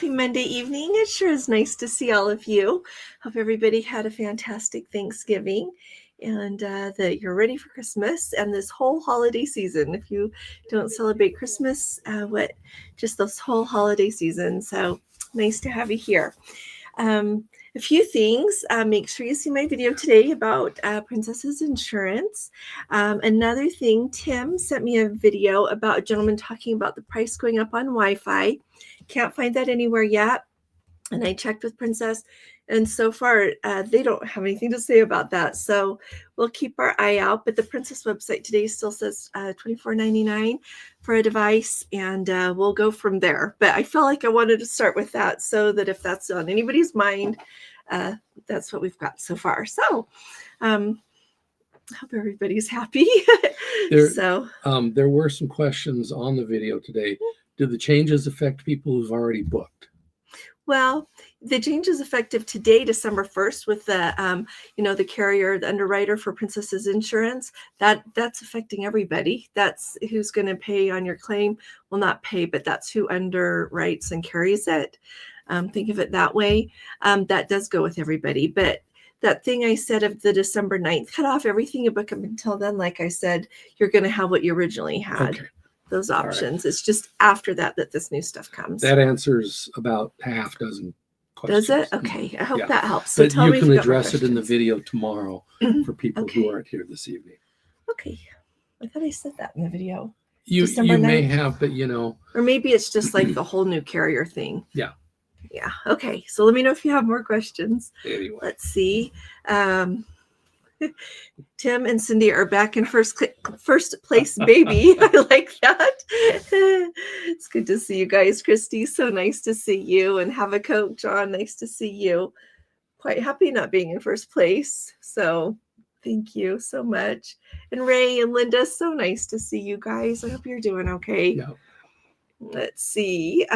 Happy Monday evening. It sure is nice to see all of you. Hope everybody had a fantastic Thanksgiving and that you're ready for Christmas and this whole holiday season. If you don't celebrate Christmas, just this whole holiday season. So nice to have you here. A few things. Make sure you see my video today about Princess's Insurance. Another thing, Tim sent me a video about a gentleman talking about the price going up on Wi-Fi. Can't find that anywhere yet. And I checked with Princess, and so far they don't have anything to say about that. So we'll keep our eye out. But the Princess website today still says $24.99 for a device, and we'll go from there. But I felt like I wanted to start with that so that if that's on anybody's mind, that's what we've got so far. So I hope everybody's happy. There were some questions on the video today. Do the changes affect people who've already booked? Well, the change is effective today, December 1st, with the, the carrier, the underwriter for Princess's Insurance. That's affecting everybody. That's who's going to pay on your claim. Well, not pay, but that's who underwrites and carries it. Think of it that way. That does go with everybody. But that thing I said of the December 9th, cut off everything you book up until then. Like I said, you're going to have what you originally had. Okay. Those options. Right. It's just after that this new stuff comes. That answers about half dozen questions. Does it? Okay. I hope that helps. So but you can address it in the video tomorrow for people who aren't here this evening. Okay. I thought I said that in the video. You may have, but or maybe it's just like the whole new carrier thing. Yeah. Yeah. Okay. So let me know if you have more questions. Anyway. Let's see. Tim and Cindy are back in first place, baby. I like that. It's good to see you guys. Christy, so nice to see you. And have a coach, John, nice to see you. Quite happy not being in first place. So thank you so much. And Ray and Linda, so nice to see you guys. I hope you're doing okay. Yeah. Let's see.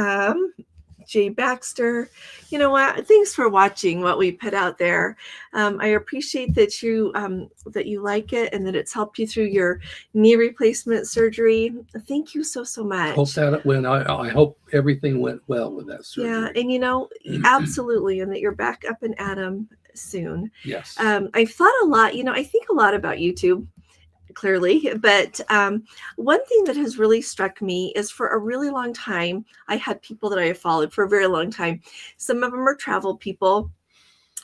Jay Baxter, you know what? Thanks for watching what we put out there. I appreciate that you like it and that it's helped you through your knee replacement surgery. Thank you so much. I hope everything went well with that surgery. Yeah, and absolutely, and that you're back up and at 'em soon. Yes. I've thought a lot. I think a lot about YouTube. Clearly, but one thing that has really struck me is for a really long time, I had people that I have followed for a very long time. Some of them are travel people.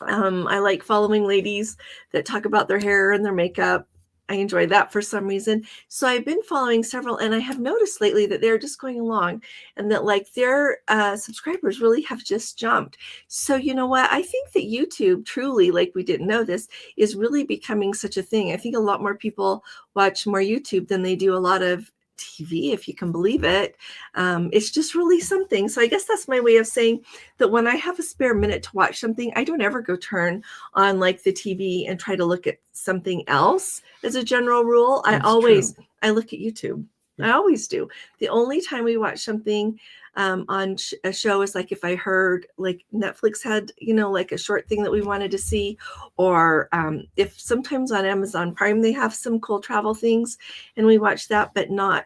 I like following ladies that talk about their hair and their makeup. I enjoy that for some reason. So I've been following several, and I have noticed lately that they're just going along and that their subscribers really have just jumped. So you know what? I think that YouTube truly, like we didn't know this, is really becoming such a thing. I think a lot more people watch more YouTube than they do a lot of TV, if you can believe it. It's just really something. So I guess that's my way of saying that when I have a spare minute to watch something, I don't ever go turn on the TV and try to look at something else. As a general rule, I look at YouTube. I always do. The only time we watch something on a show is if I heard Netflix had, a short thing that we wanted to see, or if sometimes on Amazon Prime, they have some cool travel things and we watch that, but not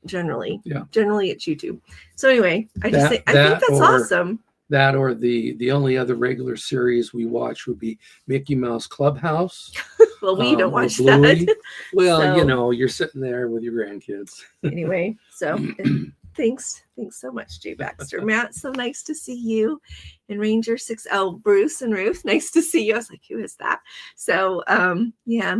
generally. Yeah. Generally it's YouTube. So anyway, I think that's awesome. That or the only other regular series we watch would be Mickey Mouse Clubhouse. Well, we don't watch that. Well, you're sitting there with your grandkids. Anyway, so thanks so much, Jay Baxter. Matt, so nice to see you. And Ranger 6L, Bruce and Ruth, nice to see you. I was like, who is that? So, and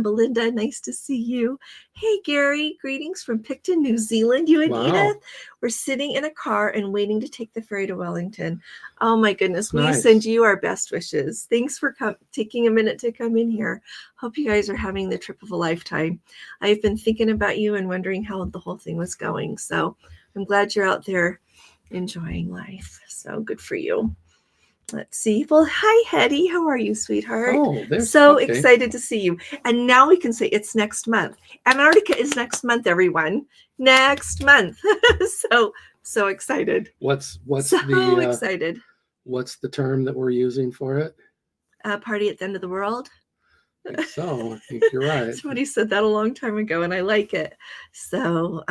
Belinda, nice to see you. Hey, Gary, greetings from Picton, New Zealand. You and Edith, we're sitting in a car and waiting to take the ferry to Wellington. Oh, my goodness. We send you our best wishes. Thanks for taking a minute to come in here. Hope you guys are having the trip of a lifetime. I've been thinking about you and wondering how the whole thing was going. So I'm glad you're out there enjoying life. So good for you. Let's see. Well, hi, Hetty. How are you, sweetheart? Oh, excited to see you. And now we can say it's next month. Antarctica is next month, everyone. Next month. so excited. What's excited. What's the term that we're using for it? Party at the end of the world. I think so. I think you're right. Somebody said that a long time ago, and I like it. So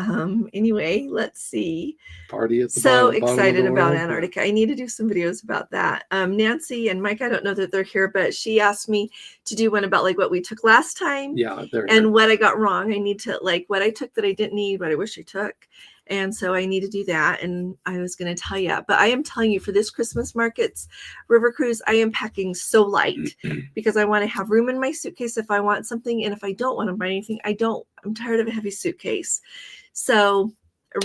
anyway, let's see. Party at the So bottom excited of the about world. Antarctica. I need to do some videos about that. Nancy and Mike, I don't know that they're here, but she asked me to do one about like what we took last time. Yeah, they're and here. What I got wrong. I need to like what I took that I didn't need, what I wish I took. And so I need to do that. And I was going to tell you, but I am telling you for this Christmas markets river cruise, I am packing so light because I want to have room in my suitcase if I want something. And if I don't want to buy anything, I'm tired of a heavy suitcase. So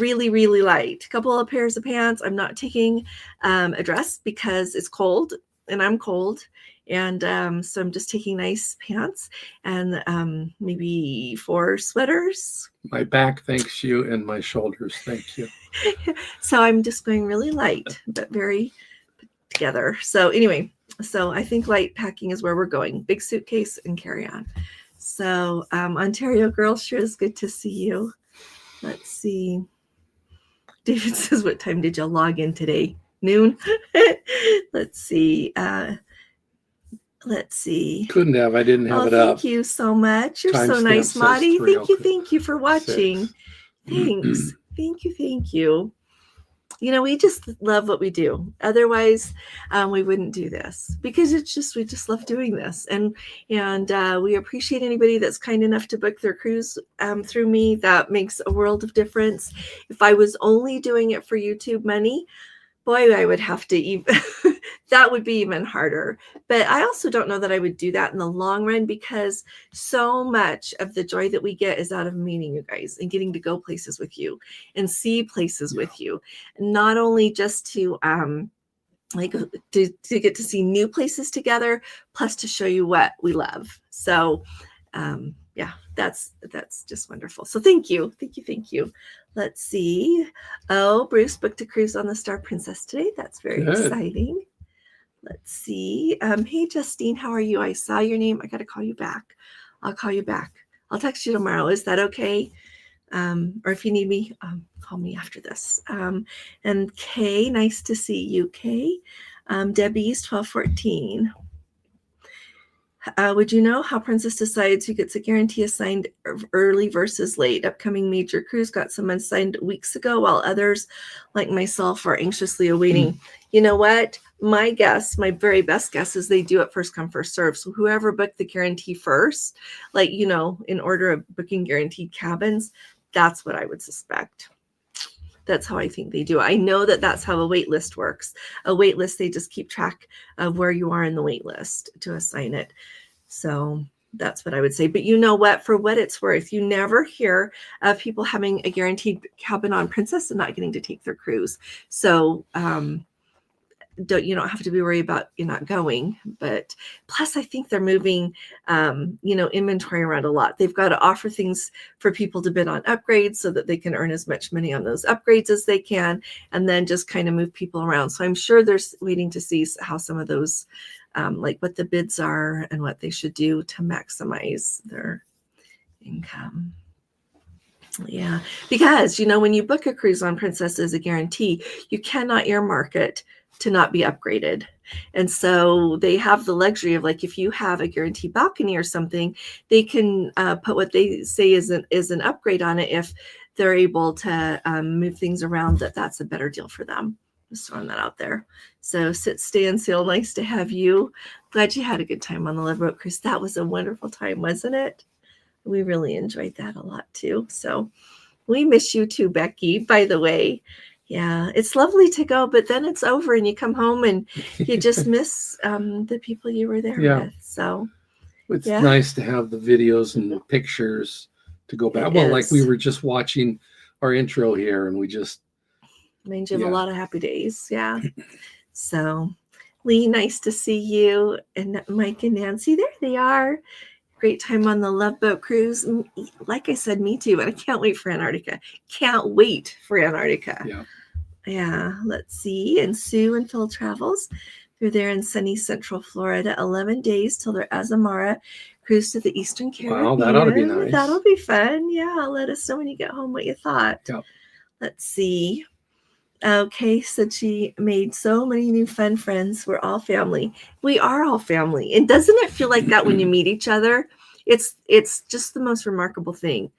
really, really light. A couple of pairs of pants. I'm not taking a dress because it's cold and I'm cold. And so I'm just taking nice pants and maybe 4 sweaters. My back thanks you and my shoulders thank you. So I'm just going really light, but very put together. So anyway, so I think light packing is where we're going. Big suitcase and carry on. So Ontario girl, sure is good to see you. Let's see. David says, what time did you log in today? Noon. Let's see. Let's see. Couldn't have. I didn't have it up. Thank you so much. You're Time so nice, Maudie. Thank you for watching. 6. Thanks. Thank you. You know, we just love what we do. Otherwise, we wouldn't do this because we just love doing this. And we appreciate anybody that's kind enough to book their cruise through me. That makes a world of difference. If I was only doing it for YouTube money, boy, I would have to even, that would be even harder. But I also don't know that I would do that in the long run because so much of the joy that we get is out of meeting you guys and getting to go places with you and see places with you. Not only just to to get to see new places together, plus to show you what we love. So yeah, that's just wonderful. So thank you. Let's see. Oh, Bruce booked a cruise on the Star Princess today. That's very exciting. Let's see. Hey, Justine, how are you? I saw your name. I got to call you back. I'll call you back. I'll text you tomorrow. Is that okay? Or if you need me, call me after this. And Kay, nice to see you, Kay. Debbie's 1214. Would you know how Princess decides who gets a guarantee assigned early versus late? Upcoming major cruise got some assigned weeks ago, while others, like myself, are anxiously awaiting. You know what? My very best guess is they do it first come, first serve. So whoever booked the guarantee first, like, you know, in order of booking guaranteed cabins, that's what I would suspect. That's how I think they do it. I know that that's how a wait list works. A wait list, they just keep track of where you are in the wait list to assign it. So that's what I would say. But you know what? For what it's worth, you never hear of people having a guaranteed cabin on Princess and not getting to take their cruise. So you don't have to be worried about you not going. But plus, I think they're moving, inventory around a lot. They've got to offer things for people to bid on upgrades so that they can earn as much money on those upgrades as they can, and then just kind of move people around. So I'm sure they're waiting to see how some of those, like what the bids are and what they should do to maximize their income. Yeah, because, when you book a cruise on Princess as a guarantee, you cannot earmark it to not be upgraded. And so they have the luxury of, like, if you have a guaranteed balcony or something, they can put what they say is an upgrade on it if they're able to move things around, that's a better deal for them. Just throwing that out there. So sit, stay, and sail. Nice to have you. Glad you had a good time on the Love Boat Cruise. That was a wonderful time, wasn't it? We really enjoyed that a lot too. So we miss you too, Becky, by the way. Yeah, it's lovely to go, but then it's over and you come home and you just miss the people you were there with. So it's nice to have the videos and the pictures to go back. Like we were just watching our intro here and we just made you have a lot of happy days. Yeah. So Lee, nice to see you. And Mike and Nancy, there they are. Great time on the Love Boat Cruise. Like I said, me too, but I can't wait for Antarctica. Can't wait for Antarctica. Yeah, let's see. And Sue and Phil Travels. They're there in sunny Central Florida. 11 days till their Azamara cruise to the Eastern Caribbean. Wow, that ought to be nice. That'll be fun. Yeah, let us know when you get home what you thought. Yep. Let's see. Okay, said she made so many new fun friends. We're all family. We are all family. And doesn't it feel like that when you meet each other? It's just the most remarkable thing.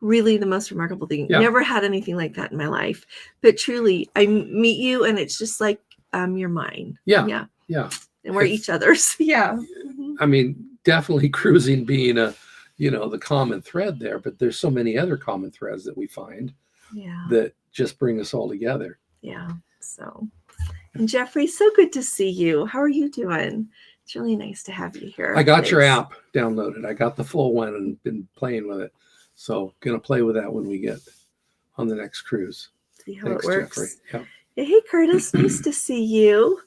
Really the most remarkable thing. Yeah. Never had anything like that in my life. But truly, I meet you and it's just like you're mine. Yeah. Yeah. Yeah. And we're each other's. Yeah. I mean, definitely cruising being the common thread there, but there's so many other common threads that we find that just bring us all together. Yeah. So, and Jeffrey, so good to see you. How are you doing? It's really nice to have you here. I got your app downloaded. I got the full one and been playing with it. So gonna play with that when we get on the next cruise. See how it works. Jeffrey. Yeah. Hey, Curtis, nice to see you.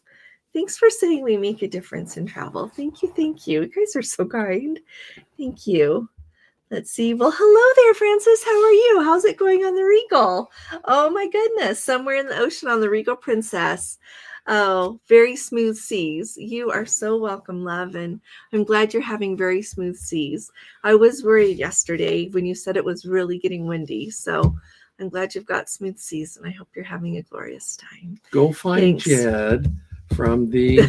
Thanks for saying we make a difference in travel. Thank you. Thank you. You guys are so kind. Thank you. Let's see. Well, hello there, Francis. How are you? How's it going on the Regal? Oh, my goodness. Somewhere in the ocean on the Regal Princess. Oh, very smooth seas. You are so welcome, love. And I'm glad you're having very smooth seas. I was worried yesterday when you said it was really getting windy. So I'm glad you've got smooth seas, and I hope you're having a glorious time. Go find Jed from the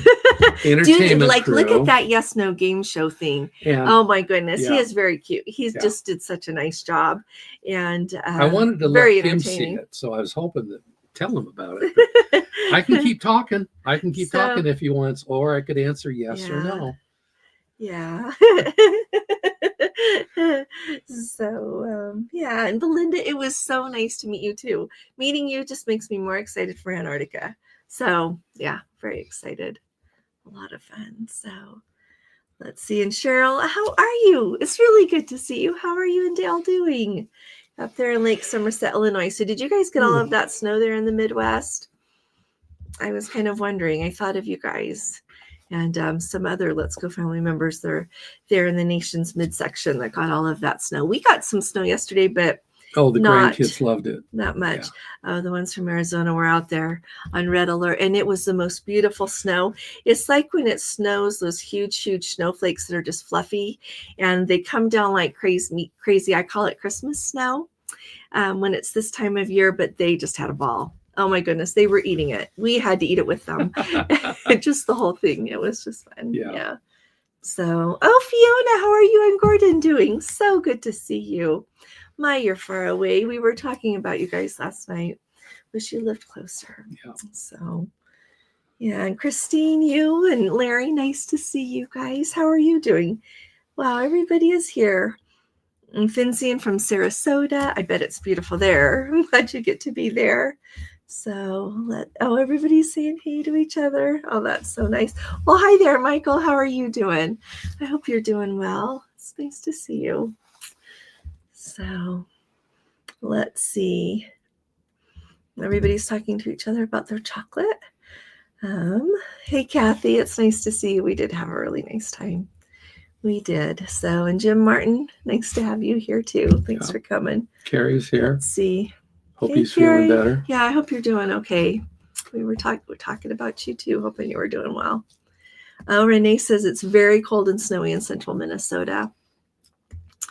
entertainment crew. Look at that yes no game show thing. And, oh my goodness, he is very cute. He just did such a nice job, and I wanted to let him see it, so I was hoping to tell him about it. I can keep talking. I can keep talking if he wants, or I could answer yes or no. Yeah. So and Belinda, it was so nice to meet you too. Meeting you just makes me more excited for Antarctica. So yeah, very excited. A lot of fun. So let's see. And Cheryl, how are you? It's really good to see you. How are you and Dale doing up there in Lake Somerset, Illinois? So did you guys get all of that snow there in the Midwest? I was kind of wondering. I thought of you guys and some other Let's Go family members. They're there in the nation's midsection that got all of that snow. We got some snow yesterday, but the grandkids loved it. Not much. Yeah. The ones from Arizona were out there on red alert, and it was the most beautiful snow. It's like when it snows, those huge, huge snowflakes that are just fluffy, and they come down like crazy. I call it Christmas snow when it's this time of year, but they just had a ball. Oh my goodness, they were eating it. We had to eat it with them. Just the whole thing. It was just fun. Yeah. So, Fiona, how are you and Gordon doing? So good to see you. My, you're far away. We were talking about you guys last night. Wish you lived closer. Yeah. So, and Christine, you and Larry, nice to see you guys. How are you doing? Wow, everybody is here. And Finzian from Sarasota. I bet it's beautiful there. I'm glad you get to be there. So everybody's saying hey to each other. Oh, that's so nice. Well, hi there, Michael. How are you doing? I hope you're doing well. It's nice to see you. So let's see. Everybody's talking to each other about their chocolate. Hey, Kathy, it's nice to see you. We did have a really nice time. We did. So, and Jim Martin, nice to have you here too. Thanks for coming. Carrie's here. Let's see. Hope he's feeling better. Yeah, I hope you're doing okay. We're talking about you too. Hoping you were doing well. Oh, Renee says it's very cold and snowy in central Minnesota.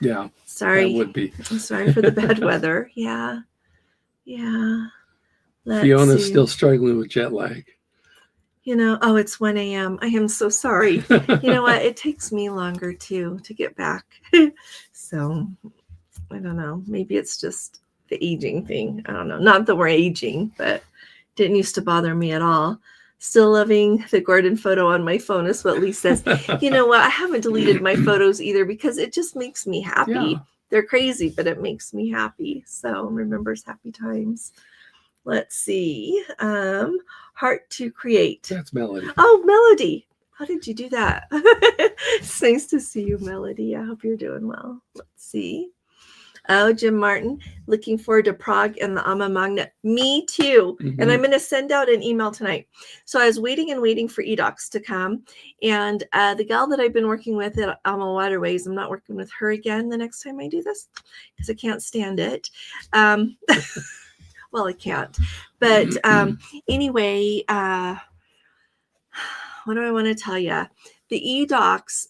Yeah. Sorry. That would be. I'm sorry for the bad weather. Yeah. Fiona's still struggling with jet lag. It's 1 a.m. I am so sorry. You know what? It takes me longer too to get back. So I don't know. Maybe it's just the aging thing. I don't know. Not that we're aging, but didn't used to bother me at all. Still loving the Gordon photo on my phone is what Lee says. You know what? I haven't deleted my photos either because it just makes me happy. Yeah. They're crazy, but it makes me happy. So remembers happy times. Let's see. Heart to create. That's Melody. Oh, Melody. How did you do that? It's nice to see you, Melody. I hope you're doing well. Let's see. Oh, Jim Martin, looking forward to Prague and the Alma Magna. Me too. Mm-hmm. And I'm going to send out an email tonight. So I was waiting for eDocs to come. And the gal that I've been working with at Alma Waterways, I'm not working with her again the next time I do this because I can't stand it. Well, I can't. But anyway, what do I want to tell you? The eDocs,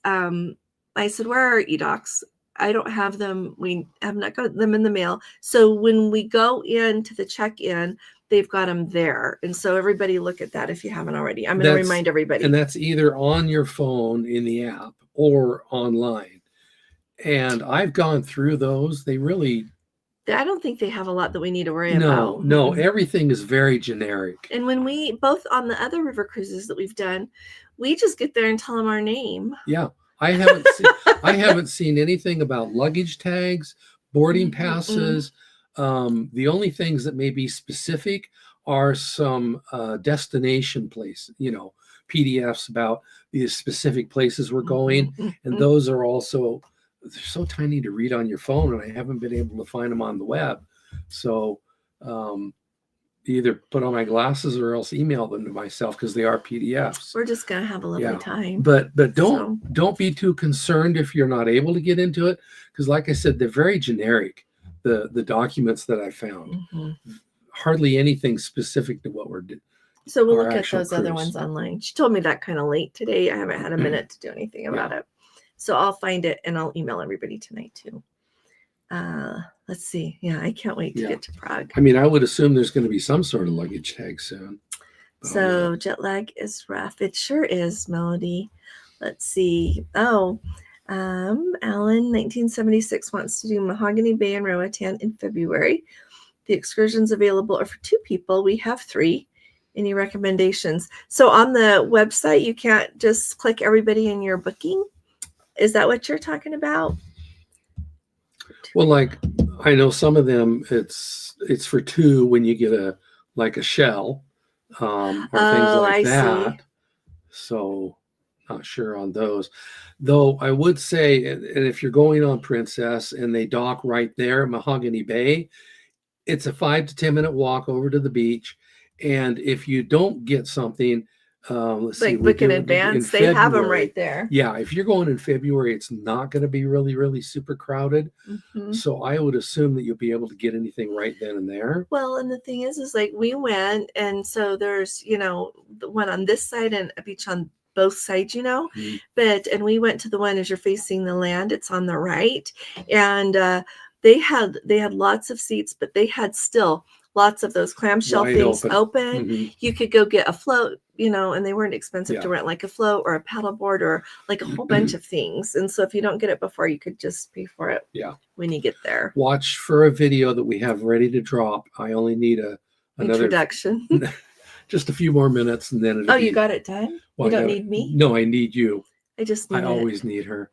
I said, where are eDocs? I don't have them. We have not got them in the mail. So when we go into the check-in, they've got them there. And so everybody look at that if you haven't already. I'm going to remind everybody. And that's either on your phone in the app or online. And I've gone through those. They really... I don't think they have a lot that we need to worry about. No, everything is very generic. And when we, both on the other river cruises that we've done, we just get there and tell them our name. Yeah. I haven't seen anything about luggage tags, boarding passes. The only things that may be specific are some destination place, PDFs about these specific places we're going. And those are also, they're so tiny to read on your phone, and I haven't been able to find them on the web. So either put on my glasses or else email them to myself, because they are PDFs. We're just going to have a lovely time. But don't be too concerned if you're not able to get into it, because like I said, they're very generic, the documents that I found. Hardly anything specific to what we're doing. So we'll look at those other ones online. She told me that kind of late today. I haven't had a minute to do anything about it. So I'll find it and I'll email everybody tonight too. Let's see. Yeah, I can't wait to get to Prague. I mean, I would assume there's going to be some sort of luggage tag soon. So jet lag is rough. It sure is, Melody. Let's see. Oh, Alan, 1976, wants to do Mahogany Bay and Roatan in February. The excursions available are for 2 people. We have 3. Any recommendations? So on the website, you can't just click everybody in your booking. Is that what you're talking about? Well, like I know some of them, it's for 2 when you get a shell or things like that. See. So not sure on those. Though I would say, and if you're going on Princess and they dock right there at Mahogany Bay, it's a 5 to 10 minute walk over to the beach. And if you don't get something, let's see, book in advance, they have them right there. Yeah, if you're going in February, it's not going to be really, really super crowded. So I would assume that you'll be able to get anything right then and there. Well, and the thing is like we went, and so there's, the one on this side and a beach on both sides, and we went to the one as you're facing the land. It's on the right, and they had lots of seats, but they had still lots of those clamshell wide things open. You could go get a float, and they weren't expensive to rent, like a float or a paddleboard or like a whole bunch of things. And so if you don't get it before, you could just pay for it when you get there. Watch for a video that we have ready to drop. I only need another introduction. Just a few more minutes, and then you got it done? Well, you don't need me? No, I need you. I always need her.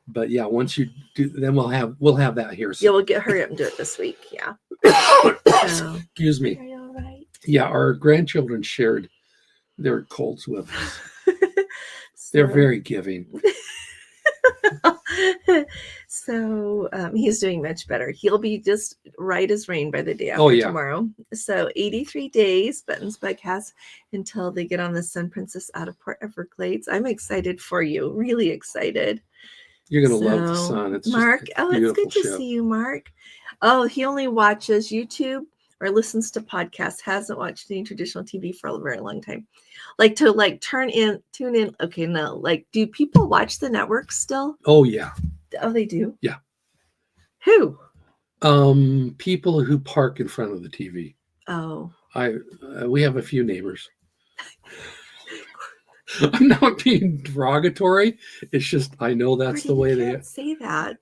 But yeah, once you do, then we'll have that here. So. Yeah, we'll hurry up and do it this week. Yeah. Excuse me. Are you all right? Yeah, our grandchildren shared their colds with us. They're very giving. So he's doing much better. He'll be just right as rain by the day after tomorrow. So 83 days Buttonsbug has until they get on the Sun Princess out of Port Everglades. I'm excited for you. Really excited. You're going to love the sun. It's Mark. It's good to see you, Mark. Oh, he only watches YouTube or listens to podcasts. Hasn't watched any traditional TV for a very long time. Tune in. Okay, no. Do people watch the network still? Oh yeah. Oh, they do? Yeah. Who? People who park in front of the TV. Oh. We have a few neighbors. I'm not being derogatory. It's just I know that's the way they say that.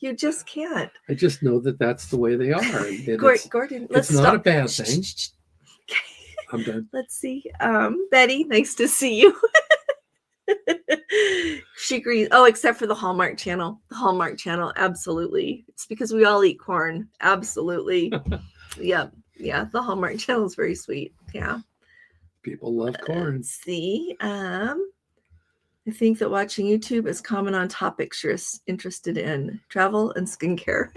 You just can't. I just know that that's the way they are. Gordon, it's not a bad thing. I'm done. Let's see. Betty, nice to see you. She agrees. Oh, except for the Hallmark Channel. The Hallmark Channel, absolutely. It's because we all eat corn. Absolutely. Yep. Yeah, the Hallmark Channel is very sweet. Yeah. People love corn. Let's see. I think that watching YouTube is common on topics you're interested in. Travel and skincare.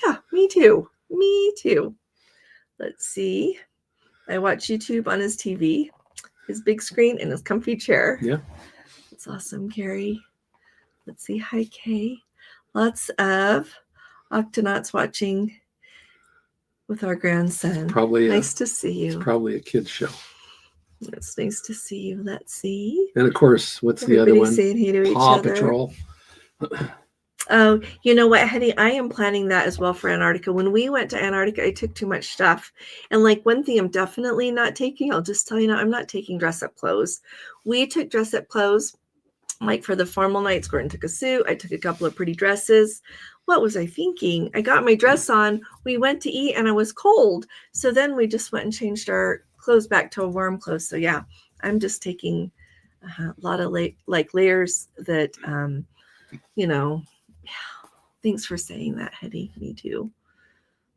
Yeah, me too. Me too. Let's see. I watch YouTube on his TV, his big screen, and his comfy chair. Yeah. That's awesome, Gary. Let's see. Hi, Kay. Lots of Octonauts watching with our grandson. Probably nice to see you. It's probably a kid's show. It's nice to see you. Let's see. And of course, what's the other one? Saying hey to Paw each other. Patrol. Oh, you know what, honey? I am planning that as well for Antarctica. When we went to Antarctica, I took too much stuff. And like one thing I'm definitely not taking, I'll just tell you now, I'm not taking dress up clothes. We took dress up clothes like for the formal nights. Gordon took a suit. I took a couple of pretty dresses. What was I thinking? I got my dress on. We went to eat and I was cold. So then we just went and changed our clothes back to warm clothes. So yeah, I'm just taking a lot of like layers that, you know, thanks for saying that, Hetty. Me too.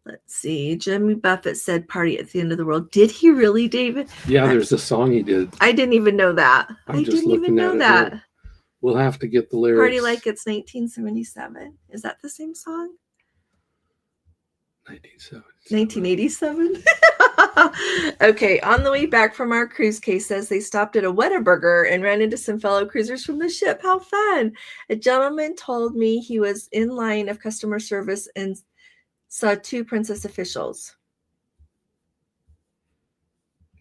Let's see. Jimmy Buffett said party at the end of the world. Did he really, David? Yeah, there's a song he did. I didn't even know that. I'm I just didn't even looking at know it that. here. We'll have to get the lyrics. Party like it's 1977. Is that the same song? 1987. Okay, on the way back from our cruise, Kay says they stopped at a Whataburger and ran into some fellow cruisers from the ship. How fun! A gentleman told me he was in line of customer service and saw two princess officials.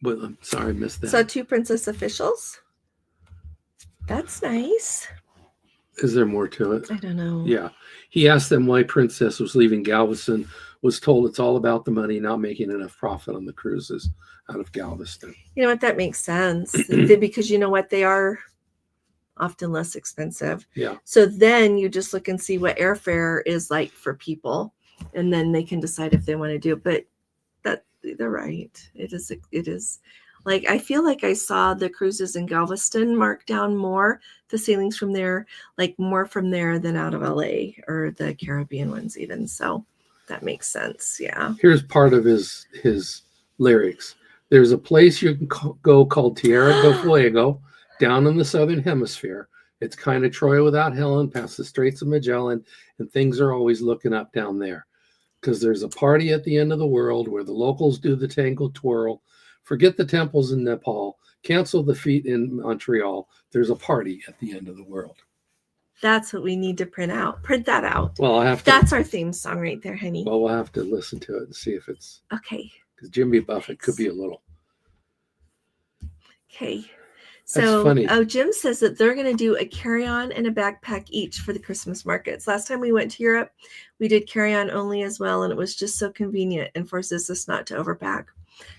Well, I'm sorry, I missed that. Saw two princess officials? That's nice. Is there more to it? I don't know. Yeah. He asked them why Princess was leaving Galveston, was told it's all about the money, not making enough profit on the cruises out of Galveston. You know what? That makes sense. Because you know what? They are often less expensive. Yeah. So then you just look and see what airfare is like for people, and then they can decide if they want to do it. But they're right. It is. Like, I feel like I saw the cruises in Galveston marked down more, the sailings from there, like more from there than out of LA or the Caribbean ones even. So that makes sense. Yeah. Here's part of his lyrics. There's a place you can go called Tierra del Fuego down in the southern hemisphere. It's kind of Troy without Helen, past the Straits of Magellan, and things are always looking up down there. Because there's a party at the end of the world where the locals do the tango twirl. Forget the temples in Nepal. Cancel the feet in Montreal. There's a party at the end of the world. That's what we need to print out. Print that out. Well, I have to. That's our theme song right there, honey. Well, we'll have to listen to it and see if it's okay. Because Jimmy Buffett could be a little. Okay. That's funny. Oh, Jim says that they're going to do a carry-on and a backpack each for the Christmas markets. Last time we went to Europe, we did carry-on only as well, and it was just so convenient and forces us not to overpack.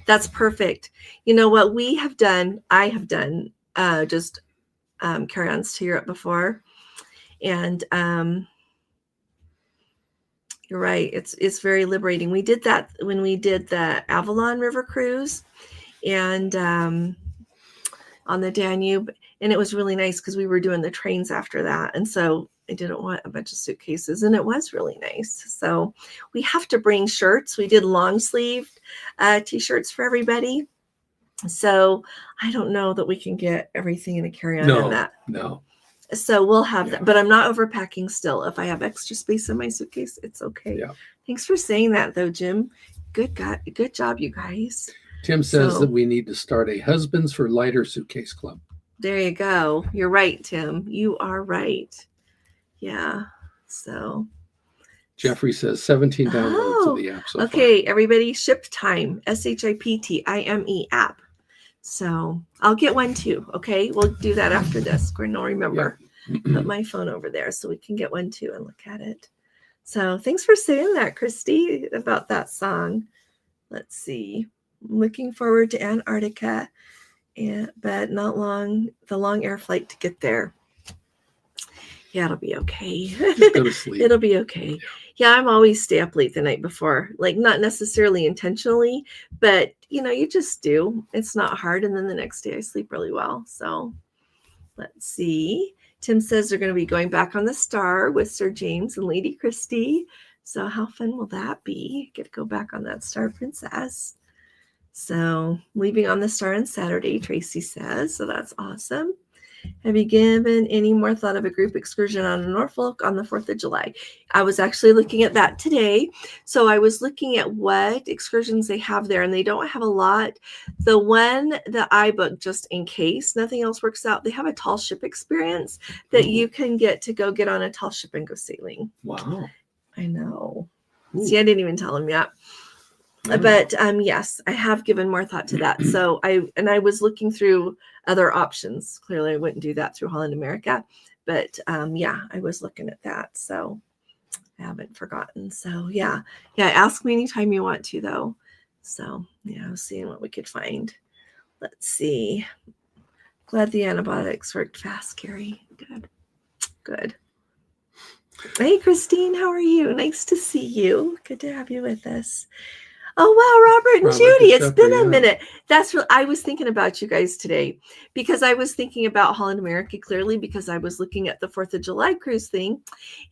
That's perfect. You know what I have done just carry-ons to Europe before. And you're right. It's very liberating. We did that when we did the Avalon River cruise and on the Danube. And it was really nice because we were doing the trains after that. And so I didn't want a bunch of suitcases, and it was really nice. So we have to bring shirts. We did long sleeved t-shirts for everybody. So I don't know that we can get everything in a carry-on in that. No. So we'll have that, but I'm not overpacking still. If I have extra space in my suitcase, it's okay. Yeah. Thanks for saying that though, Jim. Good job, you guys. Tim says that we need to start a Husbands for Lighter Suitcase Club. There you go. You're right, Tim. You are right. Yeah. So Jeffrey says 17 downloads of the app so okay, far. Everybody, ShipTime, ShipTime app. So I'll get one too. Okay, we'll do that after this. Gordon will remember. Yeah. Put my phone over there so we can get one too and look at it. So thanks for saying that, Christy, about that song. Let's see. I'm looking forward to Antarctica, but not long. The long air flight to get there. Yeah, it'll be okay. Just go to sleep. It'll be okay. Yeah, I'm always stay up late the night before, like not necessarily intentionally, but you just do. It's not hard. And then the next day I sleep really well. So let's see. Tim says they're going to be going back on the Star with Sir James and Lady Christie. So how fun will that be? Get to go back on that Star Princess. So leaving on the Star on Saturday, Tracy says. So that's awesome. Have you given any more thought of a group excursion on Norfolk on the 4th of July? I was actually looking at that today. So I was looking at what excursions they have there, and they don't have a lot. The one that I booked, just in case nothing else works out, they have a tall ship experience that you can get on a tall ship and go sailing. Wow. I know. Ooh. See, I didn't even tell him yet. But yes, I have given more thought to that. So I was looking through other options. Clearly, I wouldn't do that through Holland America. But yeah, I was looking at that. So I haven't forgotten. So yeah. Ask me anytime you want to, though. So yeah, I was seeing what we could find. Let's see. Glad the antibiotics worked fast, Carrie. Good. Hey, Christine, how are you? Nice to see you. Good to have you with us. Oh, wow, Robert and Judy. It's been a minute. That's what I was thinking about you guys today, because I was thinking about Holland America clearly, because I was looking at the 4th of July cruise thing.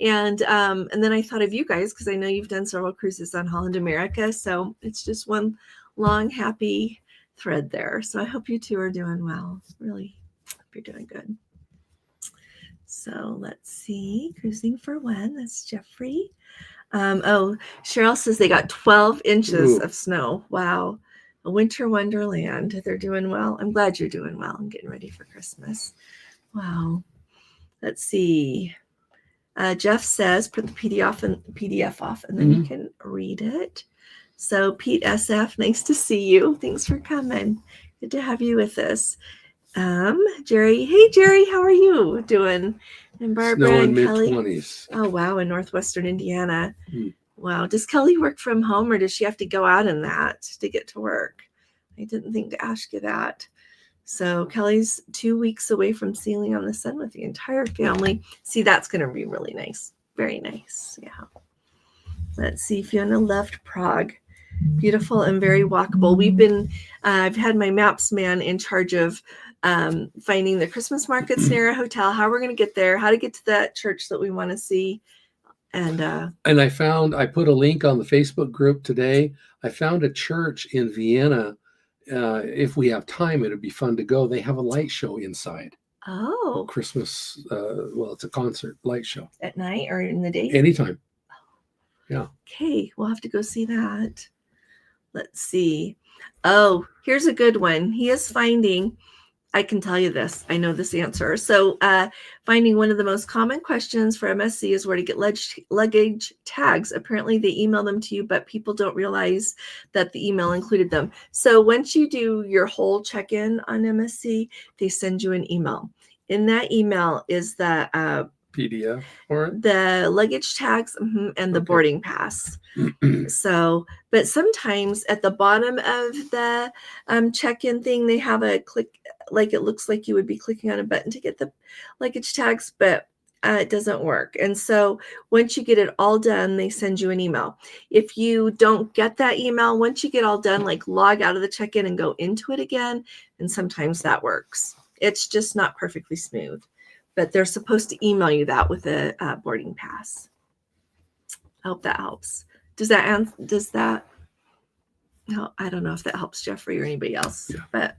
And then I thought of you guys, because I know you've done several cruises on Holland America. So it's just one long, happy thread there. So I hope you two are doing well. Really hope you're doing good. So let's see. Cruising for when? That's Jeffrey. Cheryl says they got 12 inches of snow. Wow. A winter wonderland. They're doing well. I'm glad you're doing well and getting ready for Christmas. Wow. Let's see. Jeff says put the PDF off and then you can read it. So Pete SF, nice to see you. Thanks for coming. Good to have you with us. Jerry. Hey, Jerry, how are you doing? And Barbara Snow and in Kelly. mid-20s. Oh, wow, in northwestern Indiana. Wow. Does Kelly work from home, or does she have to go out in that to get to work? I didn't think to ask you that. So Kelly's 2 weeks away from sailing on the sun with the entire family. See, that's going to be really nice. Very nice. Yeah. Let's see. Fiona left Prague. Beautiful and very walkable. I've had my maps man in charge of finding the Christmas markets near a hotel, how we're going to get there, how to get to that church that we want to see. And I put a link on the Facebook group today. I found a church in Vienna. If we have time, it'd be fun to go. They have a light show inside. Oh. Christmas. It's a concert light show. At night or in the day? Anytime. Yeah. Okay. We'll have to go see that. Let's see. Oh, here's a good one. He is finding, I can tell you this, I know this answer. So finding one of the most common questions for MSC is where to get luggage tags. Apparently they email them to you, but people don't realize that the email included them. So once you do your whole check-in on MSC, they send you an email. In that email is the PDF for it? The luggage tags and the boarding pass. So, but sometimes at the bottom of the check-in thing, they have a click, like it looks like you would be clicking on a button to get the luggage tags, but it doesn't work. And so once you get it all done, they send you an email. If you don't get that email, once you get all done, like log out of the check-in and go into it again. And sometimes that works. It's just not perfectly smooth. But they're supposed to email you that with a boarding pass. I hope that helps. Does that? No, I don't know if that helps Jeffrey or anybody else. Yeah. But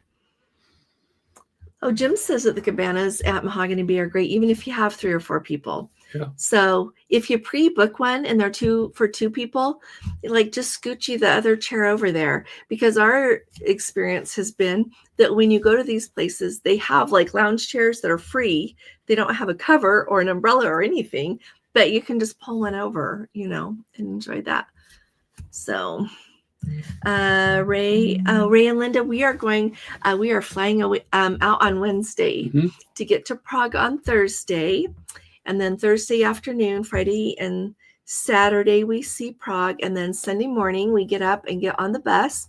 Jim says that the cabanas at Mahogany Bay are great, even if you have 3 or 4 people. Yeah. So if you pre-book one and they're for 2 people, like just scoochie the other chair over there, because our experience has been that when you go to these places, they have like lounge chairs that are free. They don't have a cover or an umbrella or anything, but you can just pull one over, and enjoy that. So Ray and Linda, we are flying away, out on Wednesday to get to Prague on Thursday. And then Thursday afternoon, Friday and Saturday, we see Prague. And then Sunday morning, we get up and get on the bus.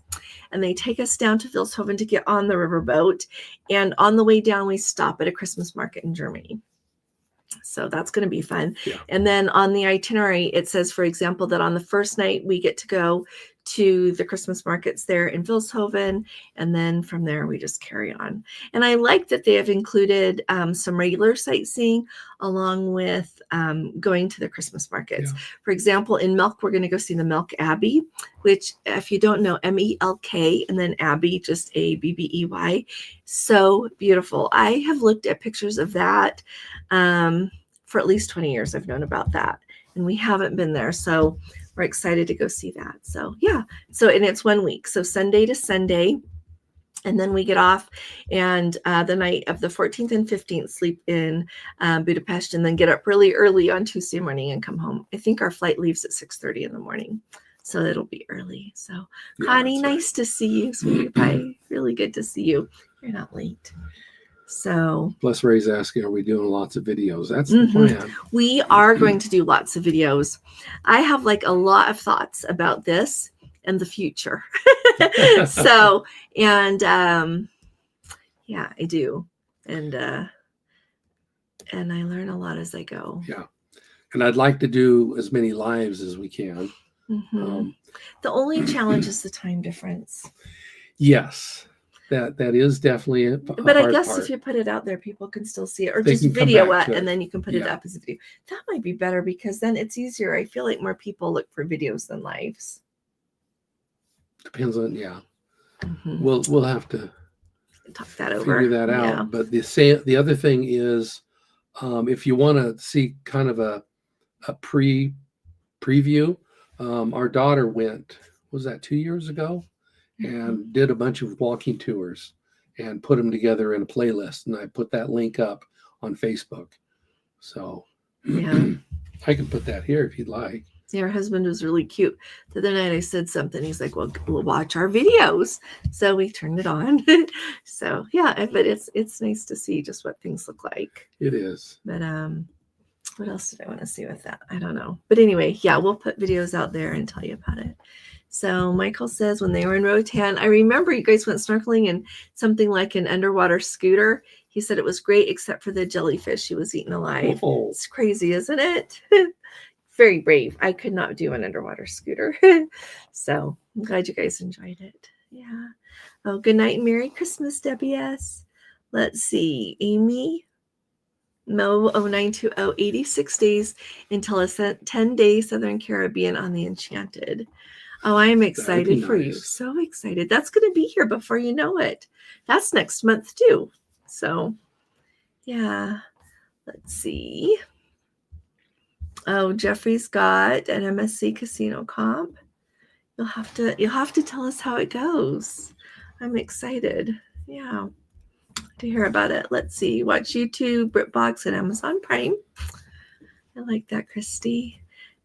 And they take us down to Vilshofen to get on the riverboat. And on the way down, we stop at a Christmas market in Germany. So that's going to be fun. Yeah. And then on the itinerary, it says, for example, that on the first night, we get to go to the Christmas markets there in Vilshofen. And then from there, we just carry on. And I like that they have included some regular sightseeing along with going to the Christmas markets. Yeah. For example, in Melk, we're going to go see the Melk Abbey, which if you don't know, Melk and then Abbey, just Abbey. So beautiful. I have looked at pictures of that for at least 20 years. I've known about that. And we haven't been there. So we're excited to go see that. So yeah. So, and it's 1 week. So Sunday to Sunday. And then we get off and the night of the 14th and 15th sleep in Budapest and then get up really early on Tuesday morning and come home. I think our flight leaves at 6:30 in the morning. So it'll be early. So yeah, Connie, nice to see you, sweetie pie. Really good to see you. You're not late. So Plus, Ray's asking, are we doing lots of videos? That's the plan. we are going to do lots of videos. I have like a lot of thoughts about this and the future. So, and yeah, I do. And I learn a lot as I go. Yeah. And I'd like to do as many lives as we can. The only challenge is the time difference. Yes. That is definitely a but I guess part. if you put it out there, people can still see it, or They just can come video back it to and it. then you can put it up as a video. That might be better because then it's easier. I feel like more people look for videos than lives. Depends on We'll have to talk that over. Figure that out. But the other thing is, if you want to see kind of a preview, our daughter went, was that 2 years ago, and did a bunch of walking tours and put them together in a playlist, and I put that link up on Facebook. So yeah, I can put that here if you'd like. Yeah, her husband was really cute. The other night I said something. He's like, well, we'll watch our videos. So we turned it on. So yeah, but it's nice to see just what things look like. It is. But what else did I want to see with that? I don't know. But anyway, yeah, we'll put videos out there and tell you about it. So Michael says when they were in Roatan, I remember you guys went snorkeling in something like an underwater scooter. He said it was great except for the jellyfish he was eaten alive. Oh. It's crazy, isn't it? Very brave. I could not do an underwater scooter. So I'm glad you guys enjoyed it. Yeah. Oh, good night and Merry Christmas, Debbie S. Let's see. Amy Mo 0920, 86 days until a 10-day Southern Caribbean on the Enchanted. Oh, I am excited for you. So excited. That's going to be here before you know it. That's next month too. So yeah, let's see. Oh, Jeffrey's got an MSC casino comp. You'll have to tell us how it goes. I'm excited. Yeah, to hear about it. Let's see. Watch YouTube, BritBox, and Amazon Prime. I like that, Christy.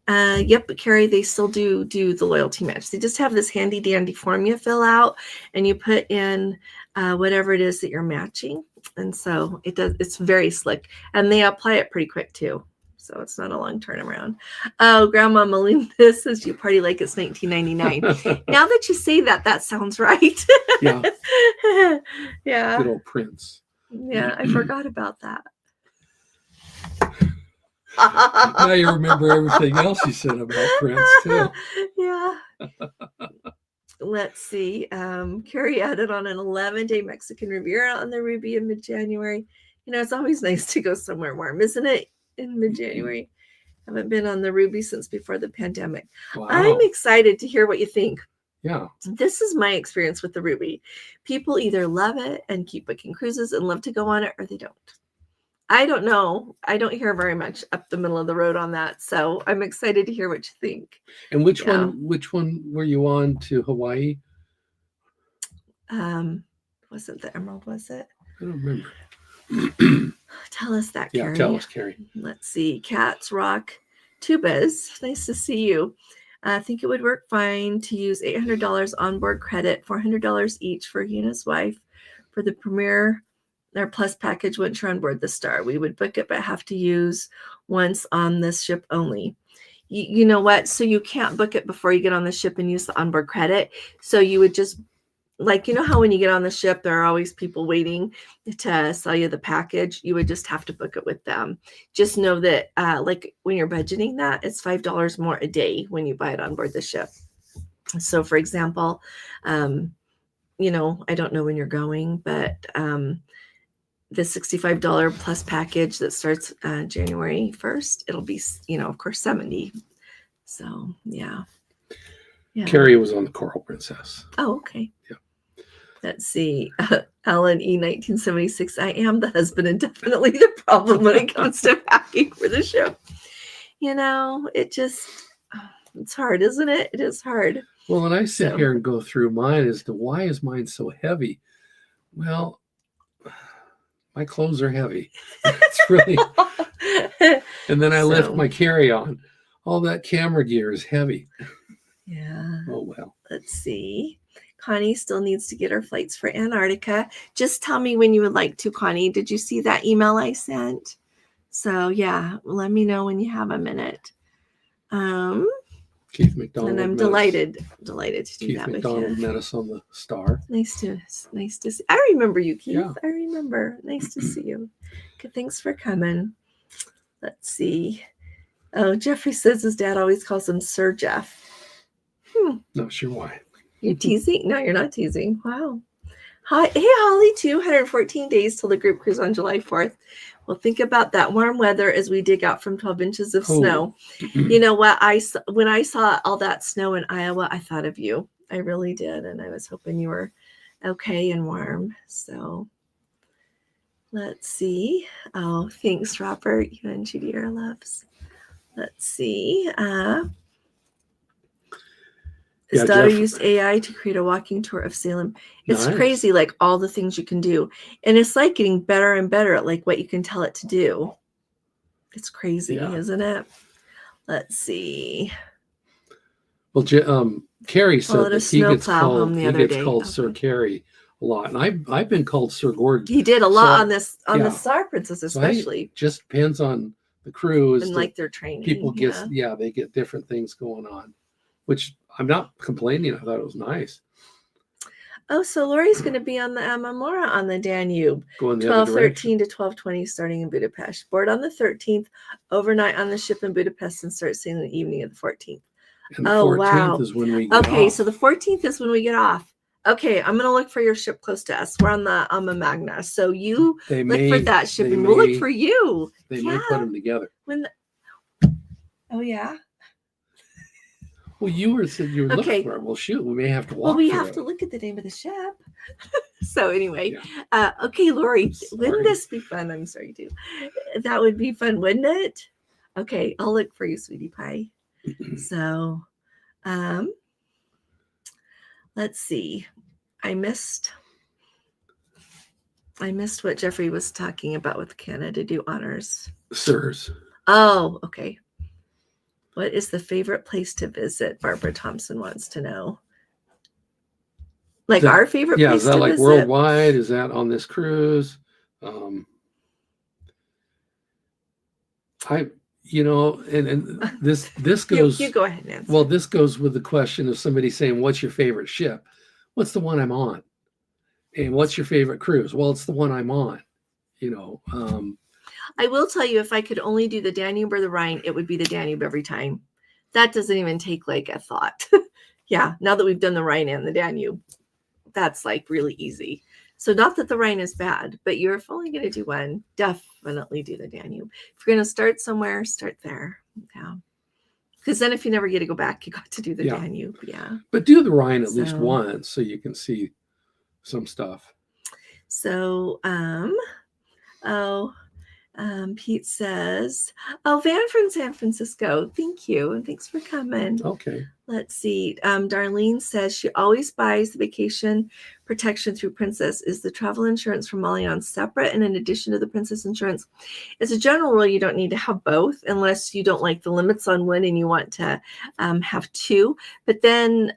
Yep, Carrie, they still do the loyalty match. They just have this handy dandy form you fill out, and you put in whatever it is that you're matching. And so it's very slick, and they apply it pretty quick too. So it's not a long turnaround. Oh, Grandma Melinda says you party like it's 1999. Now that you say that, that sounds right. Yeah. Yeah. Good old Prince. Yeah, I forgot about that. Now you remember everything else you said about Prince too. Yeah. Let's see. Carrie added on an 11-day Mexican Riviera on the Ruby in mid-January. You know, it's always nice to go somewhere warm, isn't it? In mid-January. Haven't been on the Ruby since before the pandemic. Wow. I'm excited to hear what you think. Yeah. This is my experience with the Ruby. People either love it and keep booking cruises and love to go on it, or they don't. I don't know. I don't hear very much up the middle of the road on that. So I'm excited to hear what you think. And which one were you on to Hawaii? Wasn't the Emerald, was it? I don't remember. Tell us that, Carrie. Yeah, tell us, Carrie. Let's see. Cats Rock Tubas. Nice to see you. I think it would work fine to use $800 onboard credit, $400 each for he and his wife for the Premier or Plus package once you're on board the Star. We would book it, but have to use once on this ship only. You know what? So you can't book it before you get on the ship and use the onboard credit. So you would just, like, you know how when you get on the ship, there are always people waiting to sell you the package. You would just have to book it with them. Just know that, like when you're budgeting that, it's $5 more a day when you buy it on board the ship. So for example, you know, I don't know when you're going, but the $65 plus package that starts January 1st, it'll be, you know, of course, $70. So yeah. Carrie was on the Coral Princess. Oh, okay. Yeah. Let's see. Alan E. 1976. I am the husband and definitely the problem when it comes to packing for the ship. You know, it's hard, isn't it? It is hard. Well, when I sit here and go through mine as to why is mine so heavy? Well, my clothes are heavy. It's really. And then I lift my carry-on. All that camera gear is heavy. Yeah. Oh, well. Let's see. Connie still needs to get her flights for Antarctica. Just tell me when you would like to, Connie. Did you see that email I sent? So yeah, let me know when you have a minute. Keith McDonald. And I'm delighted to do Keith that McDonald with you. met us on the Star. Nice to see. I remember you, Keith. Yeah. I remember. Nice to see you. Good, thanks for coming. Let's see. Oh, Jeffrey says his dad always calls him Sir Jeff. Not sure why. You're teasing? No, you're not teasing. Wow. Hi, hey, Holly, 214 days till the group cruise on July 4th. Well, think about that warm weather as we dig out from 12 inches of snow. You know what? When I saw all that snow in Iowa, I thought of you. I really did. And I was hoping you were okay and warm. So let's see. Oh, thanks, Robert. You and Judy are loves. Let's see. His daughter used AI to create a walking tour of Salem. It's crazy, like all the things you can do. And it's like getting better and better at like what you can tell it to do. It's crazy, isn't it? Let's see. Well, Carrie said that he gets called Sir Carrie a lot. And I've been called Sir Gordon. He did a lot on the Star Princess, especially. So just depends on the crew. And like their training. People they get different things going on, which I'm not complaining. I thought it was nice. Oh, so Lori's going to be on the Amamora on the Danube, 12:13 to 12:20, starting in Budapest. Board on the 13th, overnight on the ship in Budapest, and start sailing the evening of the 14th. And the 14th is when we get off. So the 14th is when we get off. Okay, I'm going to look for your ship close to us. We're on the Magna, so you look for that ship, and we'll look for you. They may put them together. Oh yeah. Well, you said you were looking for it. Well, shoot, we may have to walk. Well, we have to look at the name of the ship. So anyway, okay, Lori, wouldn't this be fun? I'm sorry, too. That would be fun, wouldn't it? Okay, I'll look for you, sweetie pie. So, let's see. I missed what Jeffrey was talking about with Canada Do Honors. Sirs. Oh, okay. What is the favorite place to visit? Barbara Thompson wants to know. Like our favorite place to visit? Yeah, is that like worldwide? Is that on this cruise? And this goes. You go ahead, Nancy. Well, this goes with the question of somebody saying, "What's your favorite ship?" What's the one I'm on? And what's your favorite cruise? Well, it's the one I'm on. I will tell you, if I could only do the Danube or the Rhine, it would be the Danube every time. That doesn't even take like a thought. Yeah, now that we've done the Rhine and the Danube, that's like really easy. So not that the Rhine is bad, but you're only going to do one, definitely do the Danube. If you're going to start somewhere, start there. Yeah. Because then if you never get to go back, you got to do the Danube. Yeah. But do the Rhine at least once so you can see some stuff. So, Pete says, Van from San Francisco. Thank you. And thanks for coming. Okay. Let's see. Darlene says she always buys the vacation protection through Princess. Is the travel insurance from Allianz separate and in addition to the Princess insurance? As a general rule, you don't need to have both unless you don't like the limits on one and you want to have two. But then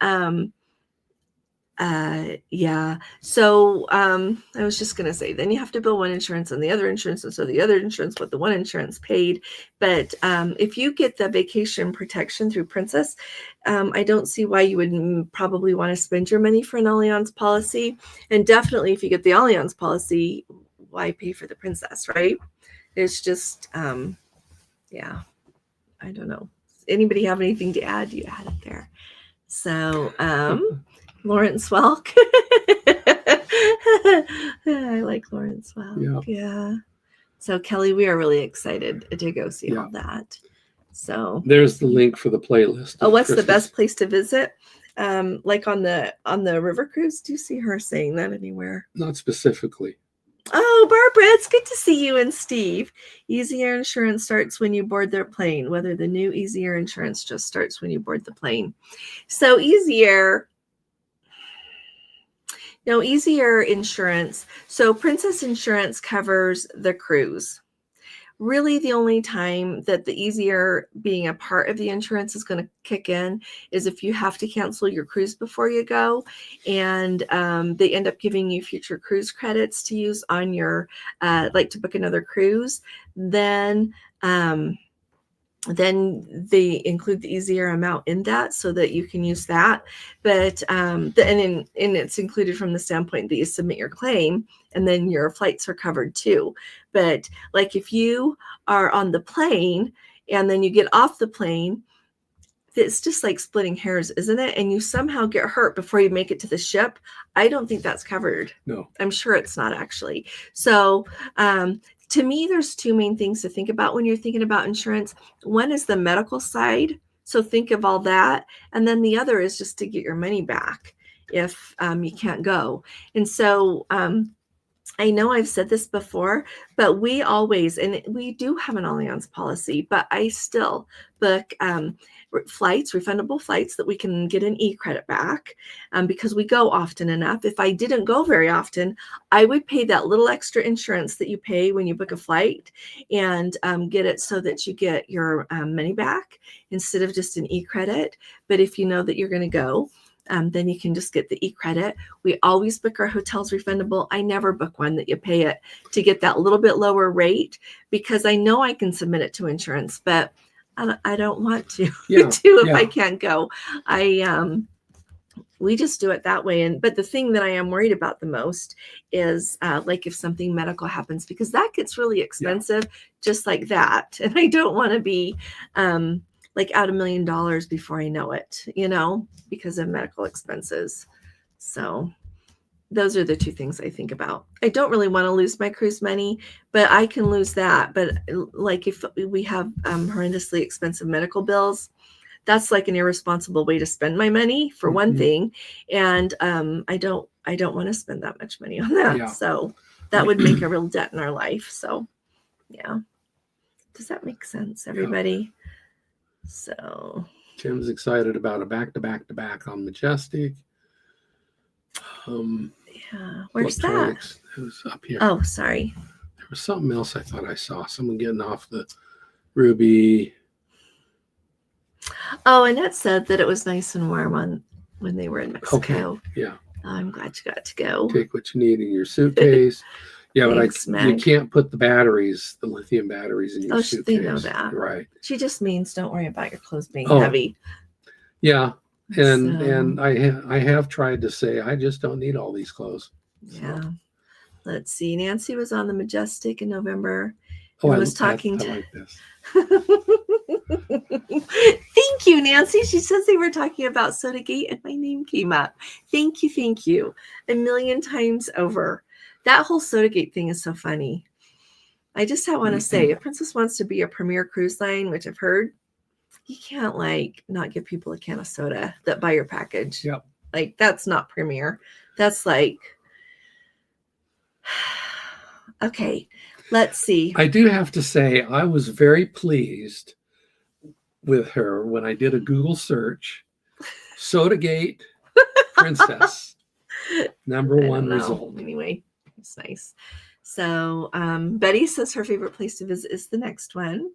So I was just going to say, then you have to bill one insurance and the other insurance. And so the other insurance, what the one insurance paid. But if you get the vacation protection through Princess, I don't see why you would probably want to spend your money for an Allianz policy. And definitely if you get the Allianz policy, why pay for the Princess, right? It's just, I don't know. Anybody have anything to add? You add it there. So, Lawrence Welk. I like Lawrence Welk. Yeah. So Kelly, we are really excited to go see all that. So there's the link for the playlist. Oh, what's the best place to visit? Like on the river cruise? Do you see her saying that anywhere? Not specifically. Oh, Barbara, it's good to see you and Steve. Easy Air Insurance starts when you board their plane. Whether the new Easy Air Insurance just starts when you board the plane. So Easy Air insurance. So Princess Insurance covers the cruise, really the only time that the easier being a part of the insurance is going to kick in is if you have to cancel your cruise before you go, and they end up giving you future cruise credits to use on your like to book another cruise. Then they include the easier amount in that so that you can use that. But and it's included from the standpoint that you submit your claim and then your flights are covered too. But like if you are on the plane and then you get off the plane, it's just like splitting hairs, isn't it? And you somehow get hurt before you make it to the ship. I don't think that's covered. No. I'm sure it's not actually. So to me, there's two main things to think about when you're thinking about insurance. One is the medical side. So think of all that. And then the other is just to get your money back if you can't go. And so I know I've said this before, but we always, and we do have an Allianz policy, but I still book flights, refundable flights that we can get an e-credit back because we go often enough. If I didn't go very often, I would pay that little extra insurance that you pay when you book a flight and get it so that you get your money back instead of just an e-credit. But if you know that you're going to go, then you can just get the e-credit. We always book our hotels refundable. I never book one that you pay it to get that little bit lower rate because I know I can submit it to insurance, but I don't want to if I can't go. We just do it that way. But the thing that I am worried about the most is like if something medical happens, because that gets really expensive just like that. And I don't want to be like out $1 million before I know it, because of medical expenses. So those are the two things I think about. I don't really want to lose my cruise money, but I can lose that. But like if we have horrendously expensive medical bills, that's like an irresponsible way to spend my money for one thing. And I don't want to spend that much money on that. Yeah. So that would make a real dent in our life. So yeah. Does that make sense, everybody? Yeah. So Tim's excited about a back-to-back on Majestic. Yeah, where's that? It was up here. Oh, sorry. There was something else I thought I saw. Someone getting off the Ruby. Oh, Annette said that it was nice and warm when they were in Mexico. Okay. Yeah. Oh, I'm glad you got to go. Take what you need in your suitcase. Yeah, Thanks, but you can't put the lithium batteries in your suitcase. They know that. Right. She just means don't worry about your clothes being heavy. Yeah. And I have tried to say, I just don't need all these clothes. Yeah. So. Let's see. Nancy was on the Majestic in November. I like this. Thank you, Nancy. She says they were talking about Sodagate and my name came up. Thank you. 1,000,000 times over. That whole Sodagate thing is so funny. I just want to say, if Princess wants to be a premier cruise line, which I've heard, you can't not give people a can of soda that buy your package. Yep. Like that's not premier. That's like, okay, let's see. I do have to say, I was very pleased with her when I did a Google search. Sodagate Princess, #1 result. Anyway, it's nice. So Betty says her favorite place to visit is the next one.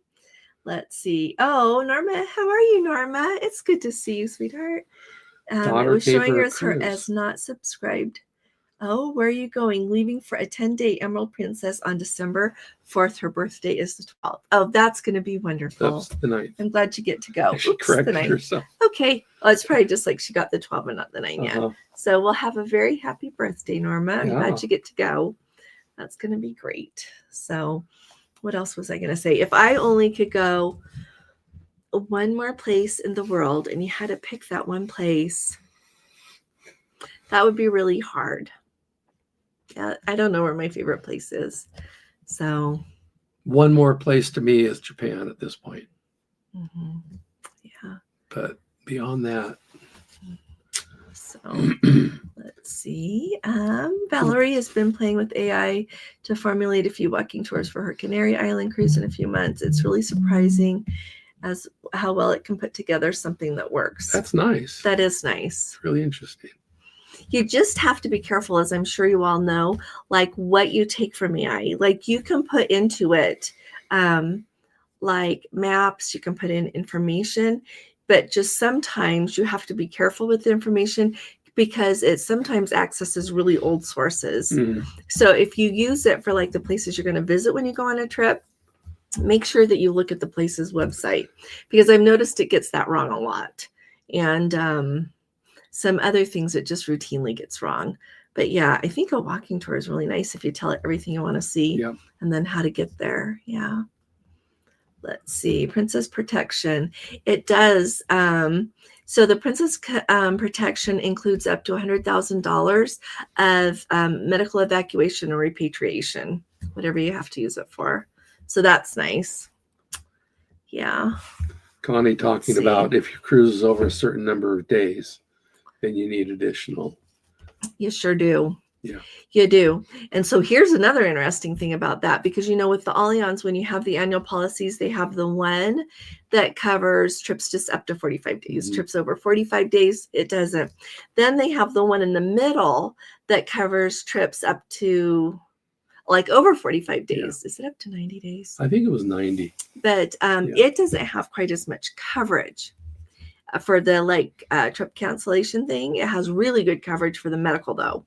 Let's see. Oh, Norma, how are you, Norma? It's good to see you, sweetheart. It was showing her as not subscribed. Oh, where are you going? Leaving for a 10-day Emerald Princess on December 4th. Her birthday is the 12th. Oh, that's going to be wonderful. That's the 9th. I'm glad you get to go. She corrected herself. Okay. Well, it's probably just like she got the 12 and not the 9 yet. So we'll have a very happy birthday, Norma. I'm glad you get to go. That's going to be great. So what else was I going to say? If I only could go one more place in the world and you had to pick that one place, that would be really hard. Yeah, I don't know where my favorite place is. So one more place to me is Japan at this point. Yeah. But beyond that. So let's see. Valerie has been playing with AI to formulate a few walking tours for her Canary Island cruise in a few months. It's really surprising as how well it can put together something that works. That's nice. That is nice. It's really interesting. You just have to be careful, as I'm sure you all know, like what you take from AI. Like you can put into it like maps, you can put in information, but just sometimes you have to be careful with the information because it sometimes accesses really old sources. Mhm. So if you use it for like the places you're going to visit when you go on a trip, make sure that you look at the place's website, because I've noticed it gets that wrong a lot. And some other things it just routinely gets wrong. But yeah, I think a walking tour is really nice if you tell it everything you want to see. Yep. And then how to get there. Yeah. Let's see, Princess Protection. It does. So the Princess Protection includes up to $100,000 of medical evacuation or repatriation, whatever you have to use it for. So that's nice. Yeah. Connie talking about if your cruise is over a certain number of days, then you need additional. You sure do. Yeah. You do. And so here's another interesting thing about that, because, you know, with the Allianz, when you have the annual policies, they have the one that covers trips just up to 45 days. Mm-hmm. Trips over 45 days, it doesn't. Then they have the one in the middle that covers trips up to like over 45 days. Yeah. Is it up to 90 days? I think it was 90. But it doesn't have quite as much coverage. For the like trip cancellation thing, it has really good coverage for the medical though.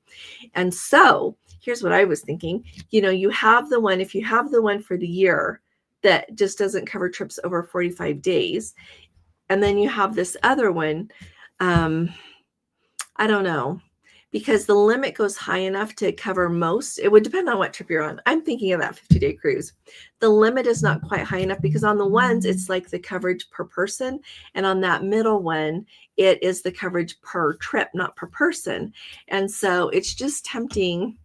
And so here's what I was thinking. You know, you have the one, if you have the one for the year that just doesn't cover trips over 45 days, and then you have this other one, I don't know, because the limit goes high enough to cover most. It would depend on what trip you're on. I'm thinking of that 50-day cruise. The limit is not quite high enough because on the ones, it's like the coverage per person. And on that middle one, it is the coverage per trip, not per person. And so it's just tempting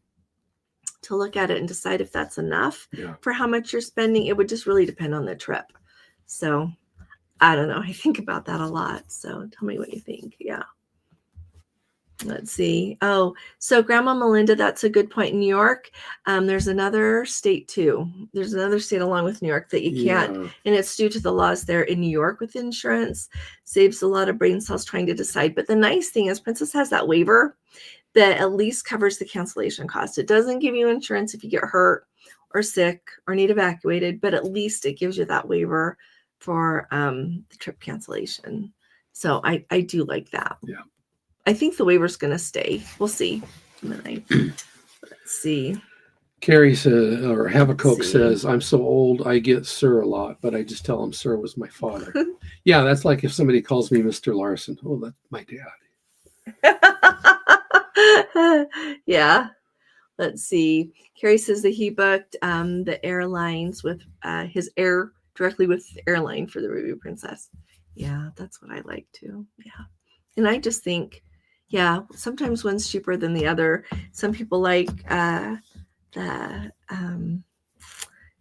to look at it and decide if that's enough for how much you're spending. It would just really depend on the trip. So I don't know. I think about that a lot. So tell me what you think. Yeah. Let's see. Oh, so Grandma Melinda, that's a good point. In New York, there's another state too. There's another state along with New York that you can't, and it's due to the laws there in New York with insurance. Saves a lot of brain cells trying to decide. But the nice thing is Princess has that waiver that at least covers the cancellation cost. It doesn't give you insurance if you get hurt or sick or need evacuated, but at least it gives you that waiver for the trip cancellation. So I do like that. Yeah. I think the waiver's going to stay. We'll see. Let's see. Carrie says, or Habakkuk says, I'm so old, I get sir a lot, but I just tell him sir was my father. Yeah, that's like if somebody calls me Mr. Larson. Oh, that's my dad. Yeah. Let's see. Carrie says that he booked the airlines with his air directly with the airline for the Ruby Princess. Yeah, that's what I like too. Yeah. And I just think, yeah, sometimes one's cheaper than the other. Some people like the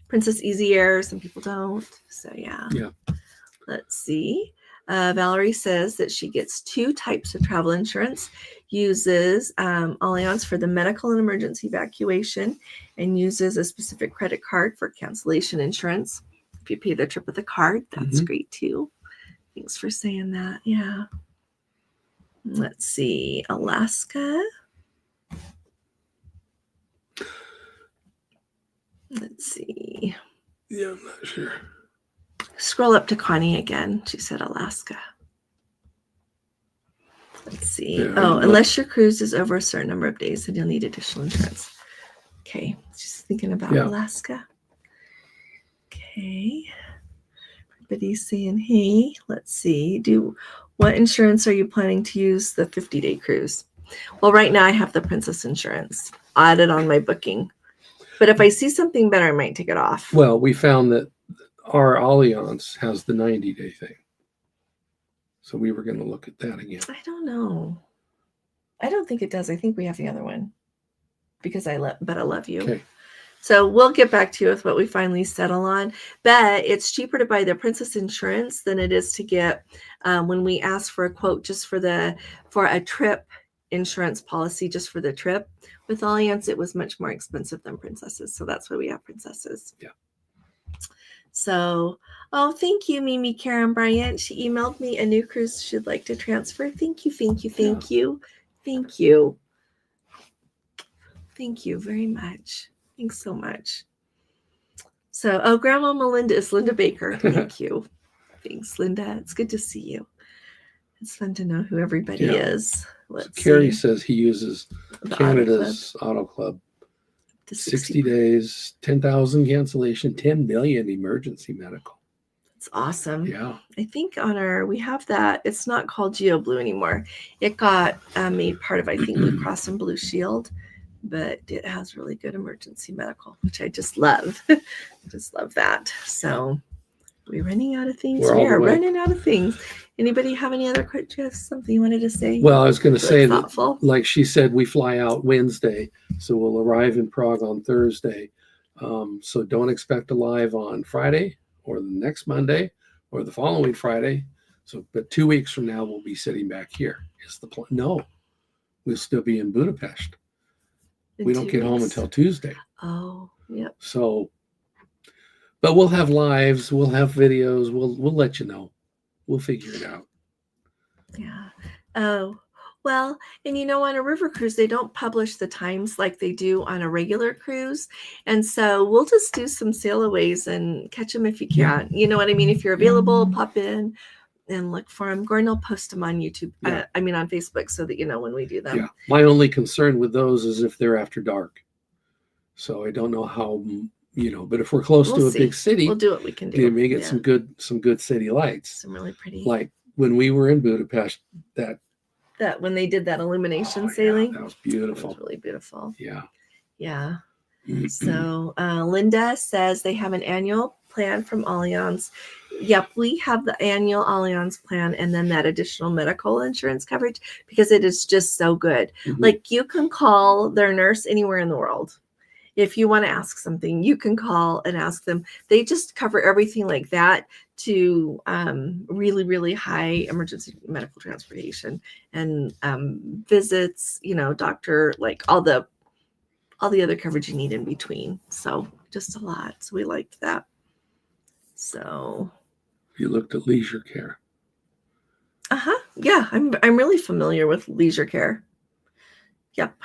Princess Easy Air. Some people don't. So, yeah. Let's see. Valerie says that she gets 2 types of travel insurance, uses Allianz for the medical and emergency evacuation, and uses a specific credit card for cancellation insurance. If you pay the trip with a card, that's great too. Thanks for saying that. Yeah. Let's see. Alaska. Let's see. Yeah, I'm not sure. Scroll up to Connie again. She said Alaska. Let's see. Unless your cruise is over a certain number of days, then you'll need additional insurance. Okay. Just thinking about Alaska. Okay. Everybody's saying, hey, let's see. What insurance are you planning to use the 50-day cruise? Well, right now I have the Princess insurance added on my booking. But if I see something better, I might take it off. Well, we found that our Allianz has the 90-day thing. So we were going to look at that again. I don't know. I don't think it does. I think we have the other one because I love you. Okay. So we'll get back to you with what we finally settle on. But it's cheaper to buy the Princess insurance than it is to get when we ask for a quote just for a trip insurance policy just for the trip. With Allianz, it was much more expensive than Princesses. So that's why we have Princesses. Yeah. So, thank you, Mimi Karen Bryant. She emailed me a new cruise she'd like to transfer. Thank you. Thank you very much. Thanks so much. So, oh, Grandma Melinda is Linda Baker. Thank you. Thanks, Linda. It's good to see you. It's fun to know who everybody is. Let's Carrie see. says he uses The Canada's Auto Club. The 60 days, 10,000 cancellation, 10 million emergency medical. It's awesome. Yeah. I think we have that. It's not called Geo Blue anymore. It got made part of, I think, Blue Cross and Blue Shield, but it has really good emergency medical, which I just love. Just love that. So we're running out of things. We are running out of things. Anybody have any other questions? Something you wanted to say? Well, I was going to say thoughtful. that, like she said, we fly out Wednesday, so we'll arrive in Prague on Thursday. So don't expect a live on Friday or the next Monday or the following Friday. So, but 2 weeks from now, we'll be sitting back here. Is the plan? No, we'll still be in Budapest. We don't get home until Tuesday. Oh, yep. So, but we'll have lives, we'll have videos, we'll let you know. We'll figure it out. Yeah. Oh, well, and on a river cruise, they don't publish the times like they do on a regular cruise. And so we'll just do some sailaways and catch them if you can. You know what I mean? If you're available, pop in and look for them. Gordon will post them on YouTube. Yeah. On Facebook so that you know when we do them. Yeah. My only concern with those is if they're after dark. So I don't know how, but if we're close to a big city, we'll do what we can do. You may get some good city lights. Some really pretty. Like when we were in Budapest, that when they did that illumination sailing. Yeah, that was beautiful. That was really beautiful. Yeah. Yeah. So Linda says they have an annual plan from Allianz. Yep, we have the annual Allianz plan and then that additional medical insurance coverage because it is just so good. Mm-hmm. Like you can call their nurse anywhere in the world. If you want to ask something, you can call and ask them. They just cover everything like that to really, really high emergency medical transportation and visits, doctor, like all the other coverage you need in between. So just a lot. So we liked that. So you looked at leisure care. Yeah, I'm really familiar with leisure care. Yep.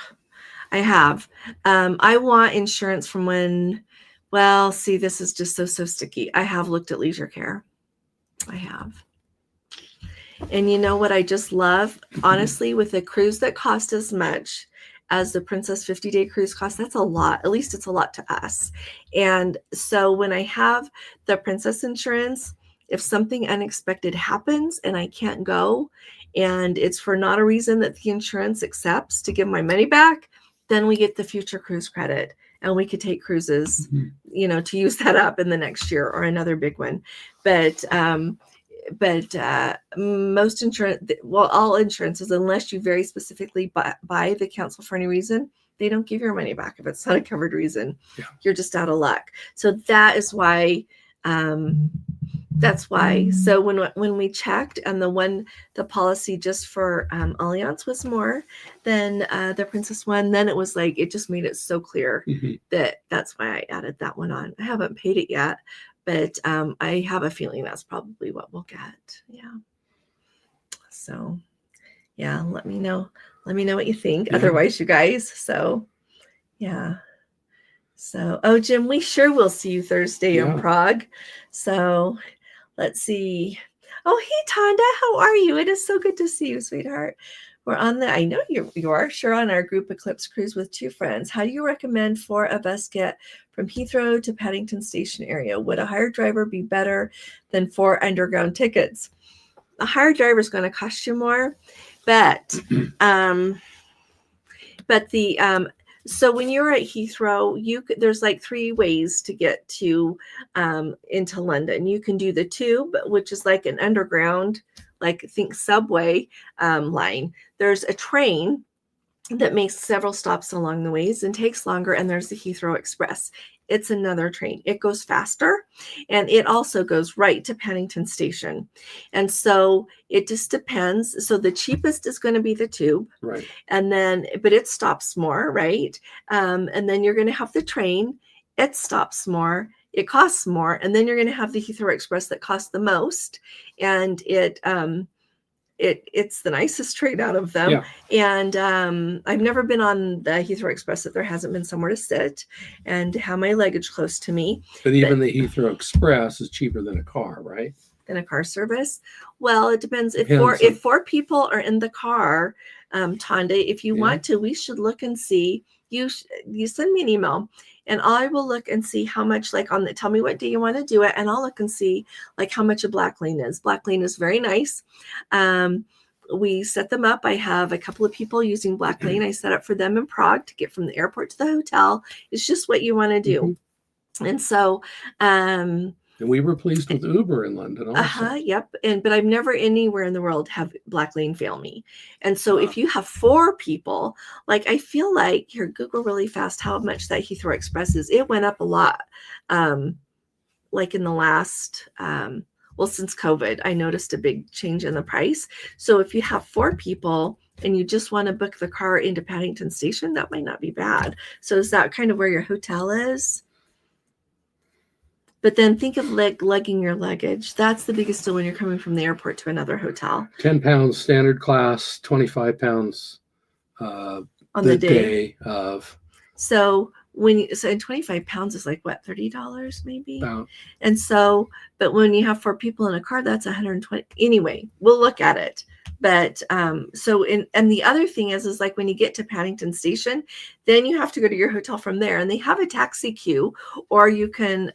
I have. I want insurance from this is just so sticky. I have looked at leisure care. I have. And you know what I just love? Honestly, with a cruise that cost as much as the Princess 50-day cruise cost, that's a lot. At least it's a lot to us. And so when I have the Princess insurance, if something unexpected happens and I can't go, and it's for not a reason that the insurance accepts to give my money back, then we get the future cruise credit and we could take cruises, to use that up in the next year or another big one. But most insurance, all insurances, unless you very specifically buy the cancel for any reason, they don't give your money back if it's not a covered reason. Yeah. You're just out of luck. So that is why, So when we checked and the policy just for Allianz was more than the Princess one, then it was like, it just made it so clear that's why I added that one on. I haven't paid it yet, but I have a feeling that's probably what we'll get. Yeah. So yeah, let me know what you think. Yeah. Otherwise, you guys. So yeah. So, Jim, we sure will see you Thursday in Prague. So let's see. Oh, hey, Tonda, how are you? It is so good to see you, sweetheart. We're on I know you are sure on our group Eclipse cruise with 2 friends. How do you recommend 4 of us get from Heathrow to Paddington Station area? Would a hired driver be better than 4 underground tickets? A hired driver is going to cost you more, but so when you're at Heathrow, there's like 3 ways to get to into London. You can do the tube, which is like an underground, like think subway line. There's a train that makes several stops along the ways and takes longer. And there's the Heathrow Express. It's another train. It goes faster, and it also goes right to Paddington Station. And so it just depends. So the cheapest is going to be the tube, right? And then, but it stops more, right? And then you're going to have the train. It stops more. It costs more. And then you're going to have the Heathrow Express that costs the most, and it It's the nicest train out of them. Yeah. And I've never been on the Heathrow Express that there hasn't been somewhere to sit and have my luggage close to me. But even the Heathrow Express is cheaper than a car, right? Than a car service. Well, it depends. Depends If four people are in the car, Tonda, if you Yeah. want to, we should look and see. You send me an email, and I will look and see how much, like on the, tell me what day you want to do it, and I'll look and see like how much a Black Lane is. Black Lane is very nice. We set them up. I have a couple of people using Black Lane. I set up for them in Prague to get from the airport to the hotel. It's just what you want to do. And so, and we were pleased with Uber in London also. Yep. But I've never anywhere in the world have Black Lane fail me. And so if you have 4 people, like I feel like here, Google really fast how much that Heathrow Express is. It went up a lot. Like in the last, well, since COVID, I noticed a big change in the price. So if you have 4 people and you just want to book the car into Paddington Station, that might not be bad. So is that kind of where your hotel is? But then think of lugging your luggage. That's the biggest deal when you're coming from the airport to another hotel. 10 pounds standard class, 25 pounds on the day of. So and 25 pounds is like what, $30 maybe? About. And so, but when you have 4 people in a car, that's 120. Anyway, we'll look at it. But and the other thing is like when you get to Paddington Station, then you have to go to your hotel from there, and they have a taxi queue, or you can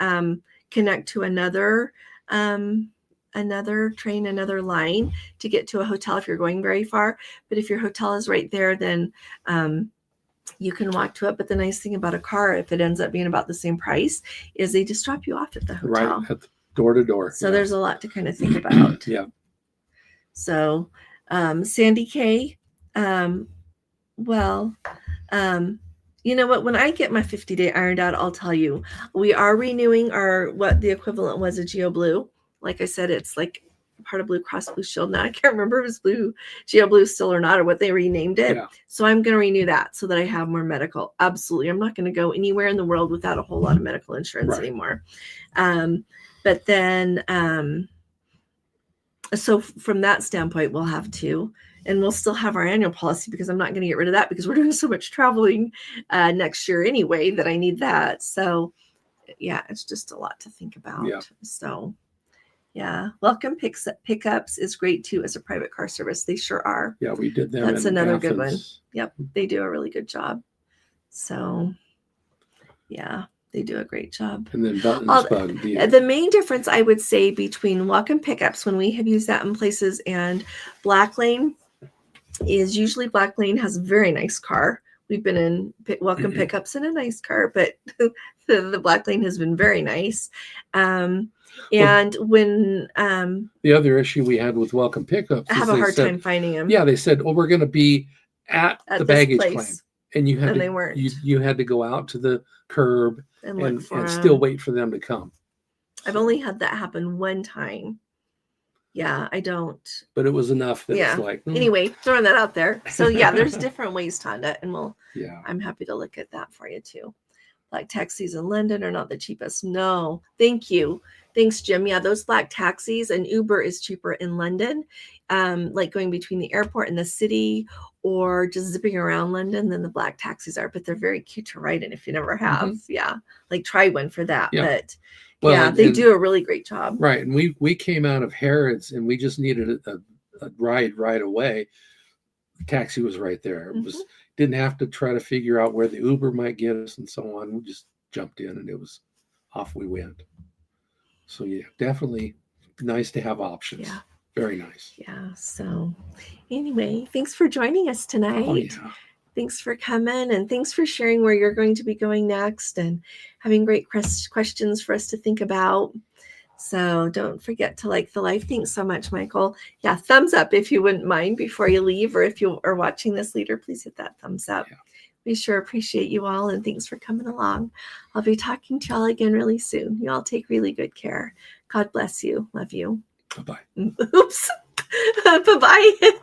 connect to another train, another line to get to a hotel if you're going very far. But if your hotel is right there, then you can walk to it. But the nice thing about a car, if it ends up being about the same price, is they just drop you off at the hotel. Right, at the door to door. So there's a lot to kind of think about. Yeah. So Sandy K, you know what? When I get my 50-day ironed out, I'll tell you. We are renewing what the equivalent was of Geo Blue. Like I said, it's like part of Blue Cross Blue Shield now. I can't remember if it's Geo Blue still or not, or what they renamed it. Yeah. So I'm going to renew that so that I have more medical. Absolutely. I'm not going to go anywhere in the world without a whole lot of medical insurance anymore. But then, so from that standpoint, we'll have 2. And we'll still have our annual policy because I'm not going to get rid of that because we're doing so much traveling next year anyway that I need that. So, yeah, it's just a lot to think about. Yeah. So, yeah, Welcome Pickups is great too as a private car service. They sure are. Yeah, we did them. That's another Athens. Good one. Yep, they do a really good job. So, yeah. They do a great job. And then Buttons Bug. The main difference I would say between Welcome Pickups, when we have used that in places, and Black Lane, is usually Black Lane has a very nice car. We've been in Welcome Pickups in a nice car, but the Black Lane has been very nice. And when the other issue we had with Welcome Pickups, I have a hard time finding them. Yeah, they said, "Oh, we're going to be at the baggage claim," and you had they weren't. You had to go out to the curb and still wait for them to come. I've only had that happen one time. Yeah, I don't. But it was enough that it's like. Anyway, throwing that out there. So yeah, there's different ways, Tonda, and I'm happy to look at that for you too. Black taxis in London are not the cheapest. No, thank you. Thanks, Jim. Yeah, those black taxis and Uber is cheaper in London, like going between the airport and the city or just zipping around London than the black taxis are. But they're very cute to ride in if you never have. Yeah, like try one for that. Yeah. But they do a really great job. Right. And we came out of Harrods and we just needed a ride right away. The taxi was right there. It was didn't have to try to figure out where the Uber might get us and so on. We just jumped in and it was off we went. So yeah, definitely nice to have options. Yeah. Very nice. Yeah. So anyway, thanks for joining us tonight. Oh, yeah. Thanks for coming and thanks for sharing where you're going to be going next and having great questions for us to think about. So don't forget to like the live. Thanks so much, Michael. Yeah, thumbs up if you wouldn't mind before you leave, or if you are watching this later, please hit that thumbs up. Yeah. We sure appreciate you all and thanks for coming along. I'll be talking to y'all again really soon. You all take really good care. God bless you. Love you. Bye-bye. Oops. Bye-bye.